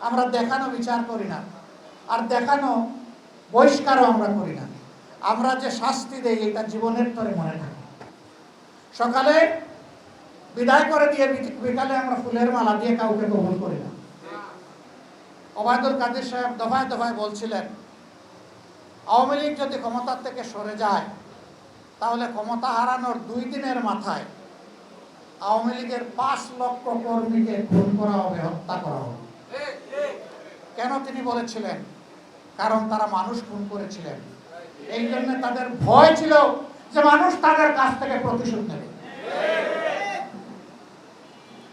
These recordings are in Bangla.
আমরা দেখানো বিচার করি না, আর দেখানো বহিষ্কারও আমরা করি না। আমরা যে শাস্তি দেই এটা জীবনের তরে মনে থাকে। সকালে বিদায় করে দিয়ে বিকালে আমরা ফুলের মালা দিয়ে কাউকে কবুল করি না। ওবায়দুল কাদের সাহেব দফায় দফায় বলছিলেন, আওয়ামী লীগ যদি ক্ষমতার থেকে সরে যায় তাহলে ক্ষমতা হারানোর 2 দিনের মাথায় আওয়ামী লীগের 5 লক্ষ কর্মীকে খুন করা হবে, হত্যা করা হবে। কেন তিনি বলেছিলেন? কারণ তারা মানুষ খুন করেছিলেন। এই জন্য তাদের ভয় ছিল যে মানুষ তাদের কাছ থেকে প্রতিশোধ নেবে।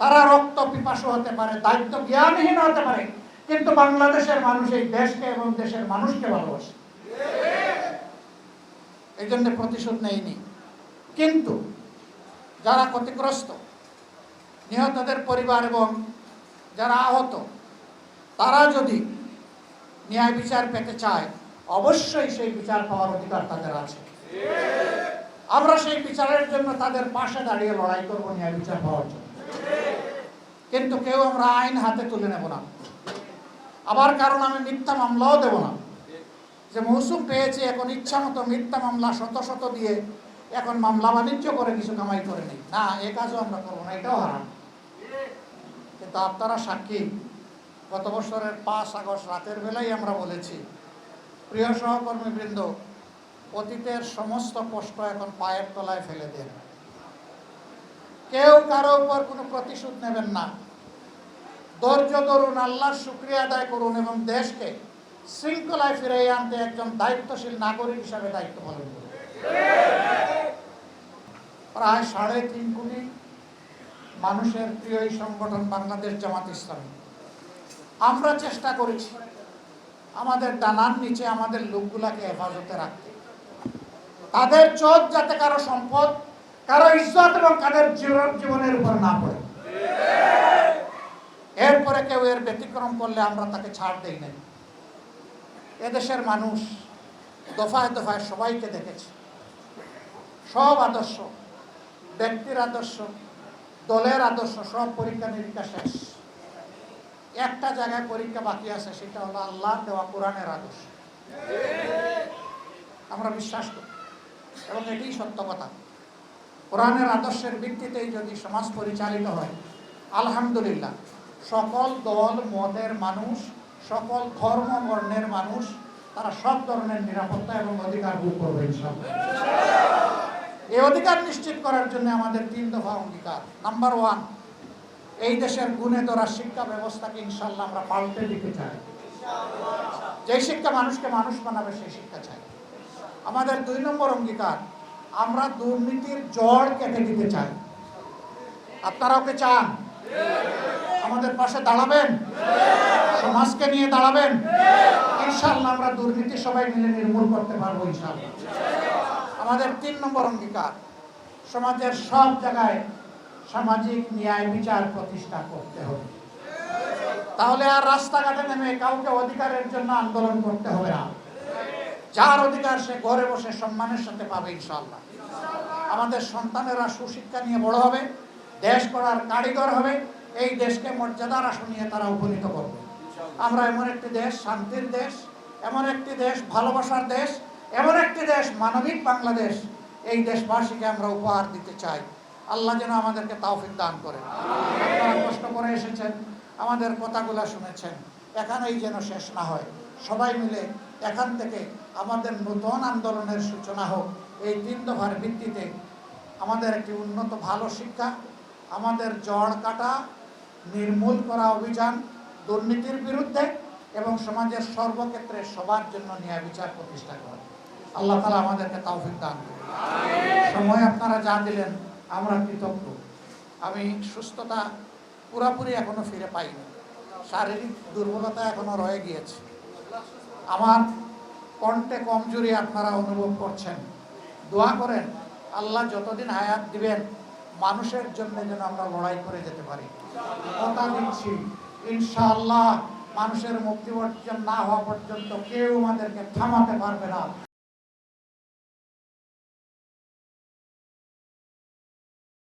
তারা রক্ত পিপাসু হতে পারে, দায়িত্ব জ্ঞানহীন হতে পারে, কিন্তু বাংলাদেশের মানুষ এই দেশকে এবং দেশের মানুষকে ভালোবাসে, এই জন্য প্রতিশোধ নেয়নি। কিন্তু যারা ক্ষতিগ্রস্ত, নিহতদের পরিবার এবং যারা আহত, তারা যদি ন্যায় বিচার পেতে চায় অবশ্যই সেই বিচার পাওয়ার অধিকার তাদের আছে। আমরা সেই বিচারের জন্য তাদের পাশে দাঁড়িয়ে লড়াই করব ন্যায় বিচার পাওয়ার জন্য। কিন্তু কেউ আমরা আইন হাতে তুলে নেব না। আবার কারণ আমি মিথ্যা মামলাও দেব না, যে মৌসুম পেয়েছে এখন ইচ্ছা মতো মিথ্যা মামলা শত শত দিয়ে এখন মামলা বাণিজ্য করে কিছু কামাই করে নেই, না, এ কাজও আমরা করবো না, এটাও হারাম। কিন্তু আপনারা সাক্ষী, গত বছরের 5 আগস্ট রাতের বেলায় আমরা বলেছি, প্রিয় সহকর্মীবৃন্দ, অতীতের সমস্ত কষ্ট এখন পায়ের তলায় ফেলে দেন। কেউ কারো উপর কোনো প্রতিশোধ নেবেন না। ধৈর্য ধরুন, আল্লাহর শুকরিয়া আদায় করুন এবং দেশকে শৃঙ্খলায় ফিরিয়ে আনতে একজন দায়িত্বশীল নাগরিক হিসাবে দায়িত্ব পালন করুন। প্রায় 3.5 কোটি মানুষের প্রিয় এই সংগঠন বাংলাদেশ জামাত ইসলামী, আমরা চেষ্টা করেছি আমাদের ডানার নিচে আমাদের লোকগুলাকে হেফাজতে রাখতে, তাদের চোখ যাতে কারো সম্পদ, কারো ইজ্জত এবং কাদের জীবনের উপর না পড়ে। এরপরে কেউ এর ব্যতিক্রম করলে আমরা তাকে ছাড় দেই নাই। এদেশের মানুষ দফায় দফায় সবাইকে দেখেছে। সব আদর্শ, ব্যক্তির আদর্শ, দলের আদর্শ, সব পরীক্ষা নিরীক্ষা শেষ। একটা জায়গায় পরীক্ষা বাকি আছে, সেটা হলো আল্লাহ দেওয়া কোরআনের আদর্শ। আমরা বিশ্বাস করি এবং এটাই সত্য কথা। কোরআনের আদর্শের ভিত্তিতেই যদি সমাজ পরিচালিত হয়, আলহামদুলিল্লাহ, সকল দল মতের মানুষ, সকল ধর্ম বর্ণের মানুষ, তারা সব ধরনের নিরাপত্তা এবং অধিকার ভোগ করবে ইনশাআল্লাহ। এই অধিকার নিশ্চিত করার জন্য আমাদের 3 দফা অঙ্গীকার। নাম্বার 1, এই দেশের গুণে ধরা শিক্ষা ব্যবস্থাকে ইনশাআল্লাহ আমরা পাল্টে দিতে চাই। যে শিক্ষা মানুষকে মানুষ বানাবে সেই শিক্ষা চাই। আমাদের 2 নম্বর অঙ্গীকার, আমরা দুর্নীতির জড় কেটে দিতে চাই। আপনারা ওকে চান? আমাদের পাশে দাঁড়াবেন? সমাজকে নিয়ে দাঁড়াবেন? ইনশাআল্লাহ আমরা দুর্নীতি সবাই মিলে নির্মূল করতে পারবো ইনশাআল্লাহ। আমাদের 3 নম্বর অঙ্গীকার, সমাজের সব জায়গায় সামাজিক ন্যায় বিচার প্রতিষ্ঠা করতে হবে। তাহলে আর রাস্তাঘাটে নেমে কাউকে অধিকারের জন্য আন্দোলন করতে হবে না। যার অধিকার সে ঘরে বসে সম্মানের সাথে পাবে ইনশাআল্লাহ। আমাদের সন্তানেরা সুশিক্ষা নিয়ে বড় হবে, দেশ গড়ার কারিগর হবে, এই দেশকে মর্যাদার আসনে তারা উপনীত করবে। আমরা এমন একটি দেশ, শান্তির দেশ, এমন একটি দেশ, ভালোবাসার দেশ, এমন একটি দেশ, মানবিক বাংলাদেশ, এই দেশবাসীকে আমরা উপহার দিতে চাই। আল্লাহ যেন আমাদেরকে তৌফিক দান করেন। আপনারা কষ্ট করে এসেছেন, আমাদের কথাগুলো শুনেছেন, এখানেই যেন শেষ না হয়। সবাই মিলে এখান থেকে আমাদের নতুন আন্দোলনের সূচনা হোক। এই 3 দফার ভিত্তিতে আমাদের একটি উন্নত ভালো শিক্ষা, আমাদের জড় কাটা, নির্মূল করা অভিযান, দুর্নীতির বিরুদ্ধে এবং সমাজের সর্বক্ষেত্রে সবার জন্য ন্যায় বিচার প্রতিষ্ঠা করা। আল্লাহ তাআলা আমাদেরকে তৌফিক দান করুন। সময় আপনারা যা দিলেন আমরা কৃতজ্ঞ। আমি সুস্থতা পুরোপুরি এখনো ফিরে পাইনি, শারীরিক দুর্বলতা এখনো রয়ে গিয়েছে। আমার কণ্ঠে কমজোরি আপনারা অনুভব করছেন। দোয়া করেন আল্লাহ যতদিন হায়াত দিবেন মানুষের জন্য যেন আমরা লড়াই করে যেতে পারি। কথা দিচ্ছি ইনশাআল্লাহ মানুষের মুক্তি অর্জন না হওয়া পর্যন্ত কেউ আমাদেরকে থামাতে পারবে না।